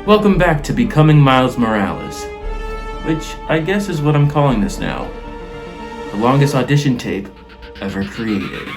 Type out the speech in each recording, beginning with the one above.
Welcome back to Becoming Miles Morales, which I guess is what I'm calling this now. The longest audition tape ever created.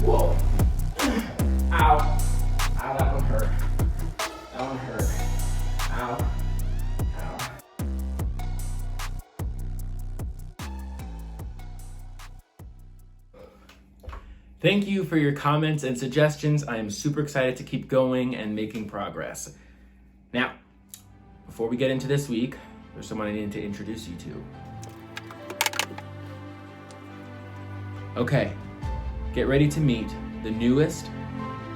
Whoa. Ow. Ow, that one hurt. That one hurt. Ow. Ow. Thank you for your comments and suggestions. I am super excited to keep going and making progress. Now, before we get into this week, there's someone I need to introduce you to. Okay, get ready to meet the newest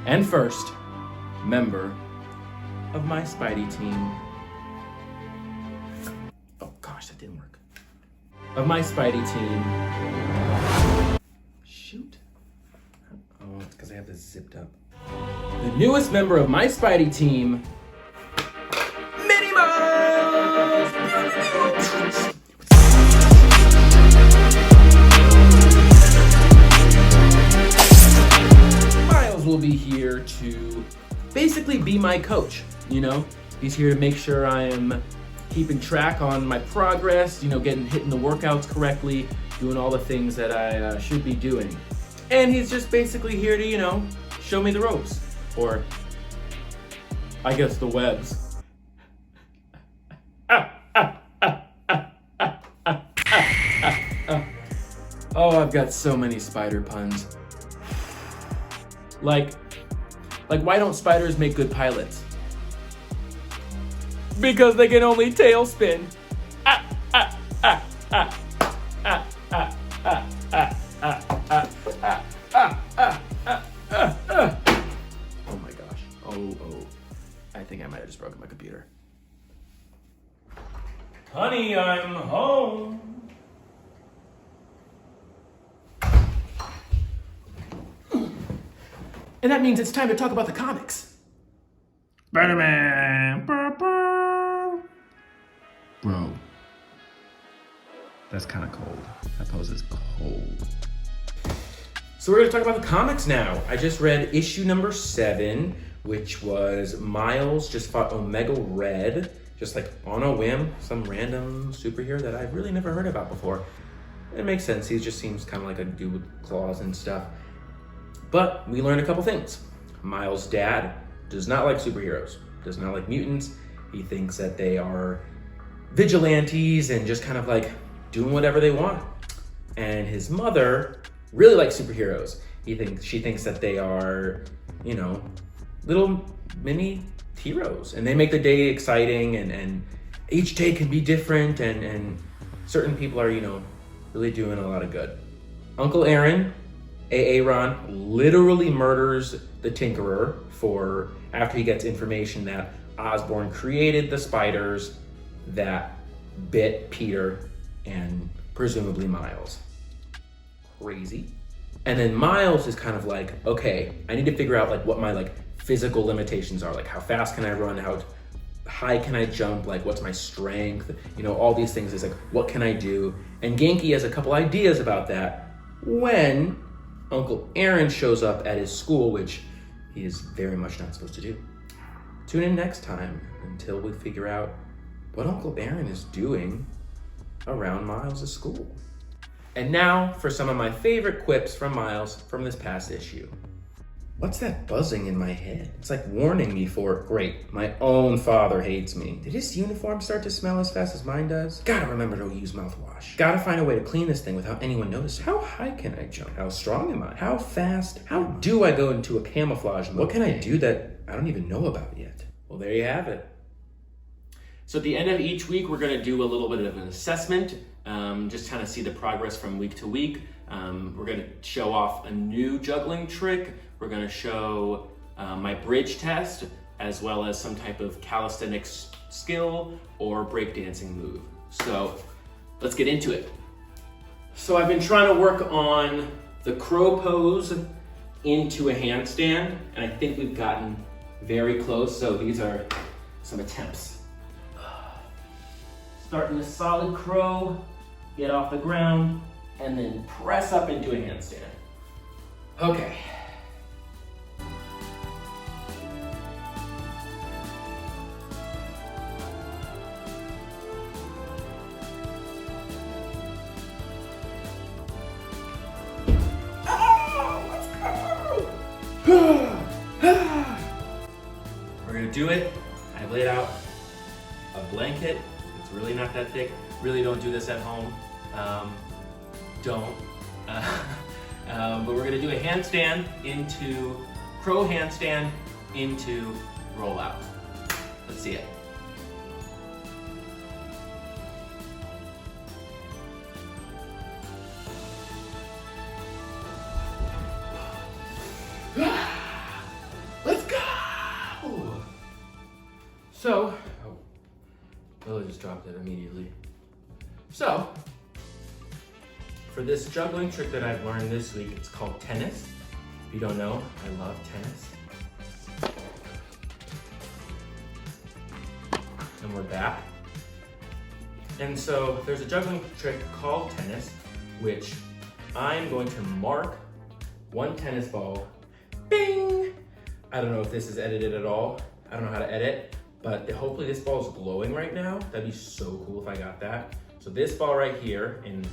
and first member of my Spidey team. Oh gosh, that didn't work. Of my Spidey team. Shoot. Oh, it's because I have this zipped up. The newest member of my Spidey team, Minnie Miles! Will be here to basically be my coach, you know? He's here to make sure I am keeping track on my progress, you know, hitting the workouts correctly, doing all the things that I should be doing. And he's just basically here to, you know, show me the ropes. Or, I guess the webs. Oh, I've got so many spider puns. Like why don't spiders make good pilots? Because they can only tailspin. Oh my gosh. Oh. I think I might have just broken my computer. Honey, I'm home. And that means it's time to talk about the comics. Spider-Man. Bro. That's kind of cold. That pose is cold. So we're going to talk about the comics now. I just read issue number 7, which was Miles just fought Omega Red, just like on a whim, some random superhero that I've really never heard about before. It makes sense. He just seems kind of like a dude with claws and stuff. But we learned a couple things. Miles' dad does not like superheroes, does not like mutants. He thinks that they are vigilantes and just kind of like doing whatever they want. and his mother really likes superheroes. She thinks that they are, little mini heroes, and they make the day exciting, and each day can be different, and certain people are, really doing a lot of good. Uncle Aaron, Aaron, literally murders the Tinkerer after he gets information that Osborn created the spiders that bit Peter and presumably Miles. Crazy. And then Miles is kind of like, okay, I need to figure out like what my physical limitations are. Like how fast can I run? How high can I jump? Like what's my strength? All these things is like, what can I do? And Genki has a couple ideas about that when Uncle Aaron shows up at his school, which he is very much not supposed to do. Tune in next time until we figure out what Uncle Aaron is doing around Miles' school. And now for some of my favorite quips from Miles from this past issue. What's that buzzing in my head? It's like warning me for, great, my own father hates me. Did his uniform start to smell as fast as mine does? Gotta remember to use mouthwash. Gotta find a way to clean this thing without anyone noticing. How high can I jump? How strong am I? How fast? How do I go into a camouflage mode? What can I do that I don't even know about yet? Well, there you have it. So at the end of each week, we're gonna do a little bit of an assessment, just kind of see the progress from week to week. We're gonna show off a new juggling trick. We're gonna show my bridge test, as well as some type of calisthenics skill or breakdancing move. So let's get into it. So I've been trying to work on the crow pose into a handstand, and I think we've gotten very close. So these are some attempts. Starting a solid crow, get off the ground, and then press up into a handstand. Okay. We're gonna do it. I've laid out a blanket. It's really not that thick. Really don't do this at home. Don't. But we're gonna do a handstand into, crow handstand into roll out. Let's see it. Let's go! So, I just dropped it immediately. So, for this juggling trick that I've learned this week, it's called tennis. If you don't know, I love tennis. And we're back. And so there's a juggling trick called tennis, which I'm going to mark one tennis ball. Bing! I don't know if this is edited at all. I don't know how to edit, but hopefully this ball is glowing right now. That'd be so cool if I got that. So this ball right here, and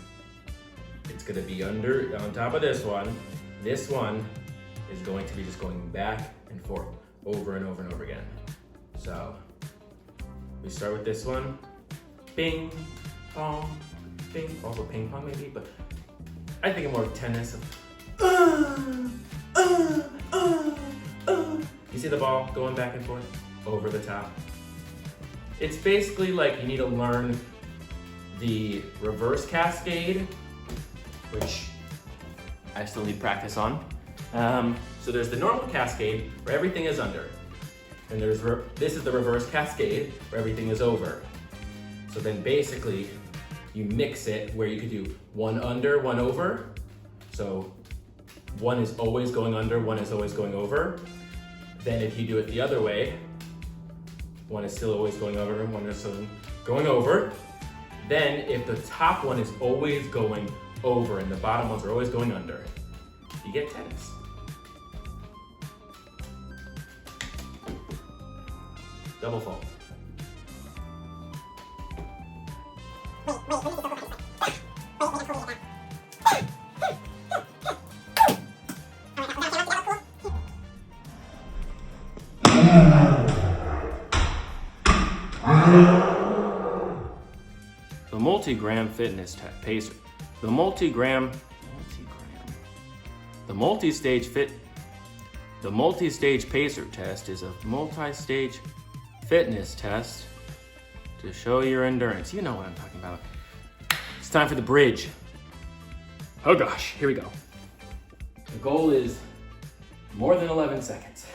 it's gonna be on top of this one. This one is going to be just going back and forth over and over and over again. So we start with this one. Bing, pong, bing. Also ping pong maybe, but I think more of tennis. You see the ball going back and forth over the top? It's basically like you need to learn the reverse cascade, which I still need practice on. So there's the normal cascade where everything is under. And this is the reverse cascade where everything is over. So then basically you mix it where you could do one under, one over. So one is always going under, one is always going over. Then if you do it the other way, one is still always going over and one is still going over. Then if the top one is always going over and the bottom ones are always going under, you get tennis. Double fault. The Multi-Gram Fitness Pacer. The multi-stage pacer test is a multi-stage fitness test to show your endurance. You know what I'm talking about. It's time for the bridge. Oh gosh, here we go. The goal is more than 11 seconds.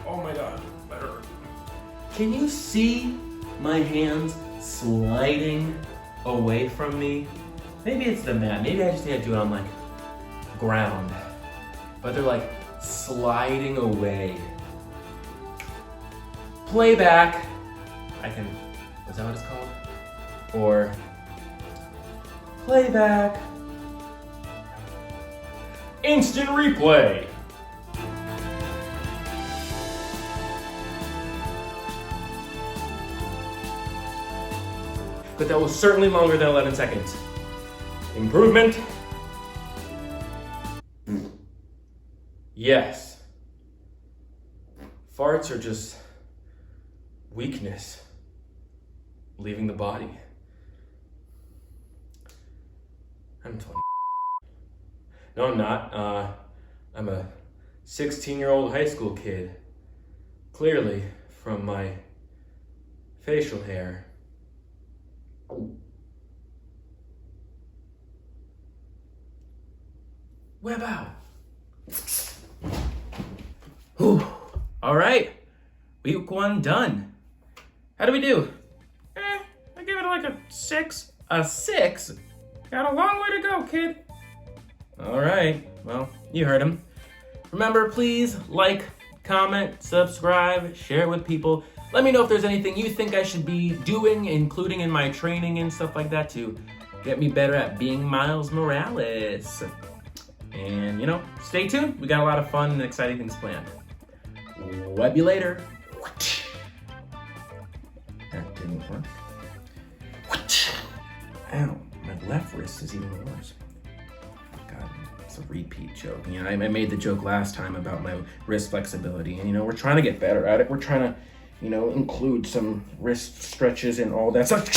Oh my God, better. Can you see my hands sliding away from me? Maybe it's the mat. Maybe I just need to do it on like ground. But they're like sliding away. Playback. Is that what it's called? Or playback. Instant replay. But that was certainly longer than 11 seconds. Improvement? Yes. Farts are just weakness leaving the body. I'm 20. No, I'm not. I'm a 16-year-old high school kid. Clearly, from my facial hair. Web out. Whew. All right, week 1 done. How do we do? I give it like a 6. A 6? Got a long way to go, kid. All right, well, you heard him. Remember, please like, comment, subscribe, share it with people. Let me know if there's anything you think I should be doing, including in my training and stuff like that to get me better at being Miles Morales. And, stay tuned. We got a lot of fun and exciting things planned. Web you later. That didn't work. Ow, my left wrist is even worse. God, it's a repeat joke. I made the joke last time about my wrist flexibility, and we're trying to get better at it. We're trying to, include some wrist stretches and all that stuff.